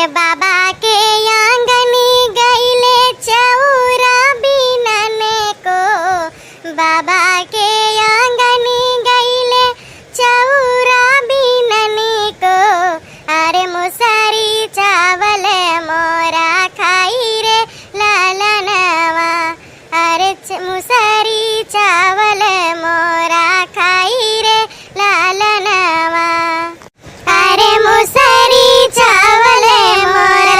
बाबा के आंगनी गईले चौरा बिनने को, बाबा के आंगनी गईले चौरा बिनने को। अरे मुसरी चावल मोरा खाई रे लालनवा, अरे मुसरी चावल मोरा खाई रे लालनवा, अरे मुसरी चावल मोरा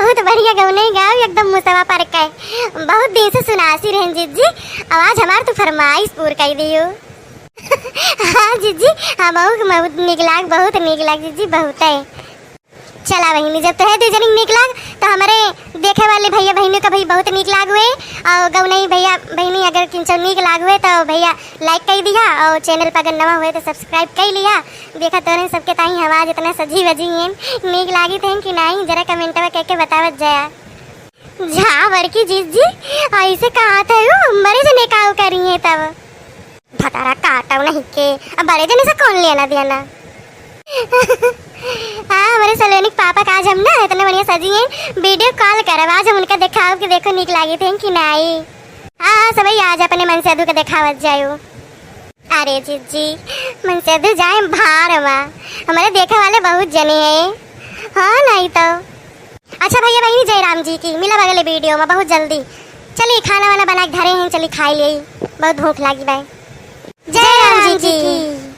बहुत बढ़िया गौने गाओ एकदम मुसवा पर के बहुत दिन से सुनासी रहन जीजी आवाज हमार तो फरमाइश पूर कर दियो। हाँ जीजी हाँ बहुत निक लाग जीजी बहुत है। चला बहनी जब तोहे दो जनी निक लाग तो हमारे देखे वाले भैया बहनों का भी बहुत निक लाग हुए और गौनई भैया बहनी अगर किंचो निक लाग हुए तो भैया लाइक कर दिया और चैनल पर अगर नवा हुए तो सब्सक्राइब कर लिया। देखा तोरे सबके ताई आवाज इतना सजी वजी है निक लागी थे कि नहीं जरा कमेंट में कह के बतावत जाया। झा बड़की जीजी ऐसे कहा थे बड़े जने काव करी है तब भतारा काटा नहीं के अब बड़े जने से कौन लेना देना। हाँ हमारे सलोनिक पापा का आज हम ना इतने बढ़िया सजी हैं वीडियो कॉल कर आज हम उनका दिखाओ कि देखो निक लागी थे कि नहीं। हाँ सभी आज अपने मन से का दिखावत जाओ। अरे जीजी मन से जाए भारवा हमारे देखे वाले बहुत जने हैं। हाँ नहीं तो अच्छा भैया बहनी जय राम जी की मिला अगले वीडियो में बहुत जल्दी। चलिए खाना वाना बना के धरे हैं चलिए खा लिए बहुत भूख लगी भाई। जय राम जी की।